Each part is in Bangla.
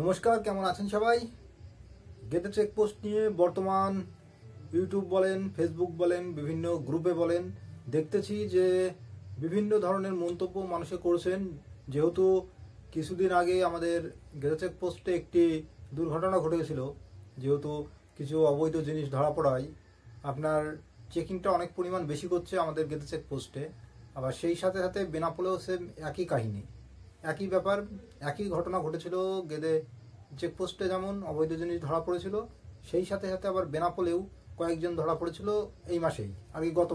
নমস্কার, কেমন আছেন সবাই? গেটে চেকপোস্ট নিয়ে বর্তমান ইউটিউব বলেন, ফেসবুক বলেন, বিভিন্ন গ্রুপে বলেন, দেখতেছি যে বিভিন্ন ধরনের মন্তব্য মানুষে করছেন। যেহেতু কিছুদিন আগে আমাদের গেটে চেকপোস্টে একটি দুর্ঘটনা ঘটেছিল, যেহেতু কিছু অবৈধ জিনিস ধরা পড়ায় আপনার চেকিংটা অনেক পরিমাণ বেশি করছে আমাদের গেটে চেকপোস্টে। আবার সেই সাথে সাথে বেনাপোলেও সেম একই কাহিনী, একই ব্যাপার, একই ঘটনা ঘটেছিল। গেদে চেকপোস্টে যেমন অবৈধ জিনিস ধরা পড়েছিল, সেই সাথে সাথে আবার বেনাপোলেও কয়েকজন ধরা পড়েছিল এই মাসেই, আগে গত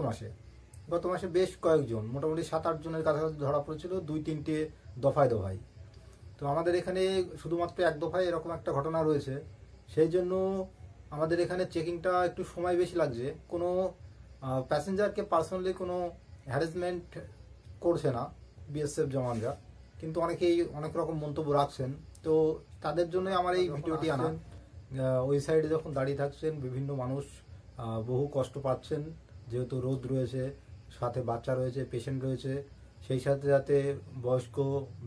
মাসে বেশ কয়েকজন, মোটামুটি 7-8 জনের কাছাকাছি ধরা পড়েছিল, 2-3টে দফায় দফায়। তো আমাদের এখানে শুধুমাত্র এক দফায় এরকম একটা ঘটনা রয়েছে, সেই জন্য আমাদের এখানে চেকিংটা একটু সময় বেশি লাগছে। কোনো প্যাসেঞ্জারকে পার্সোনালি কোনো হ্যারাসমেন্ট করছে না বিএসএফ জওয়ানরা, কিন্তু অনেকেই অনেক রকম মন্তব্য রাখছেন। তো তাদের জন্য আমার এই ভিডিওটি আনা। ওই সাইডে যখন দাঁড়িয়ে থাকছেন বিভিন্ন মানুষ বহু কষ্ট পাচ্ছেন, যেহেতু রোদ রয়েছে, সাথে বাচ্চা রয়েছে, পেশেন্ট রয়েছে, সেই সাথে সাথে বয়স্ক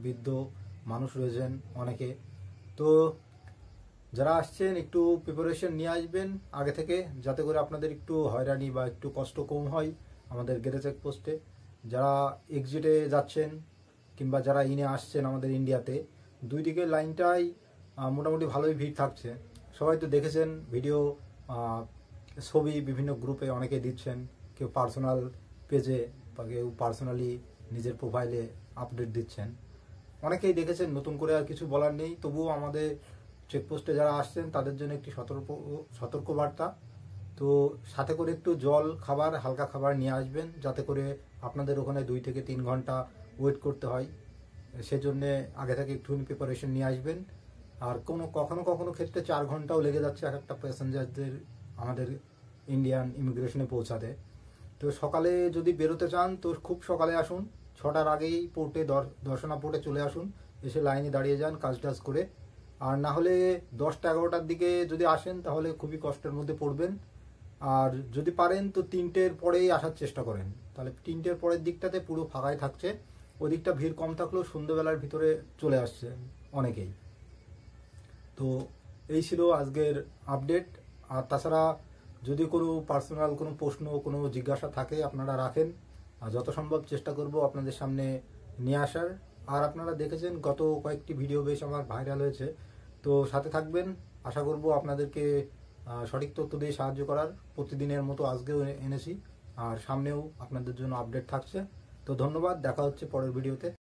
বৃদ্ধ মানুষ রয়েছেন অনেকে। তো যারা আসছেন একটু প্রিপারেশন নিয়ে আসবেন আগে থেকে, যাতে করে আপনাদের একটু হয়রানি বা একটু কষ্ট কম হয় আমাদের গেটে চেকপোস্টে। যারা এক্সিটে যাচ্ছেন কিংবা যারা ইনে আসছেন আমাদের ইন্ডিয়াতে, দুই দিকের লাইনটাই মোটামুটি ভালোই ভিড় থাকছে। সবাই তো দেখেছেন ভিডিও, ছবি বিভিন্ন গ্রুপে অনেকে দিচ্ছেন, কেউ পার্সোনাল পেজে বা কেউ পার্সোনালি নিজের প্রোফাইলে আপডেট দিচ্ছেন। অনেকেই দেখেছেন, নতুন করে আর কিছু বলার নেই। তবুও আমাদের চেকপোস্টে যারা আসছেন তাদের জন্য একটি সতর্ক বার্তা। তো সাথে করে একটু জল, খাবার, হালকা খাবার নিয়ে আসবেন, যাতে করে আপনাদের ওখানে 2 থেকে 3 ঘন্টা ওয়েট করতে হয়। সেজন্যে আগে থেকে একটুখানি প্রিপারেশন নিয়ে আসবেন। আর কখনো ক্ষেত্রে 4 ঘন্টাও লেগে যাচ্ছে এক একটা প্যাসেঞ্জারদের আমাদের ইন্ডিয়ান ইমিগ্রেশনে পৌঁছাতে। তো সকালে যদি বেরোতে চান তো খুব সকালে আসুন, 6টার আগেই পোর্টে দর্শনা পোর্টে চলে আসুন, এসে লাইনে দাঁড়িয়ে যান কাজ টাজ করে। আর না হলে 10টা-11টার দিকে যদি আসেন তাহলে খুবই কষ্টের মধ্যে পড়বেন। আর যদি পারেন তো 3টের পরেই আসার চেষ্টা করেন, তাহলে 3টের পরের দিকটাতে পুরো ফাঁকাই থাকছে। ওই দিকটা ভিড় কম থাকলেও সন্ধ্যেবেলার ভিতরে চলে আসছে অনেকেই। তো এই ছিল আজকের আপডেট। আর তাছাড়া যদি কোনো পার্সোনাল কোনো প্রশ্ন, কোনো জিজ্ঞাসা থাকে আপনারা রাখেন, আর যত সম্ভব চেষ্টা করব আপনাদের সামনে নিয়ে আসার। আর আপনারা দেখেছেন গত কয়েকটি ভিডিও বেশ আমার ভাইরাল হয়েছে, তো সাথে থাকবেন। আশা করব আপনাদেরকে সঠিক তথ্য দিয়ে সাহায্য করার। প্রতিদিনের মতো আজকেও এনেছি, আর সামনেও আপনাদের জন্য আপডেট থাকছে। তো ধন্যবাদ, দেখা হচ্ছে পরের ভিডিওতে।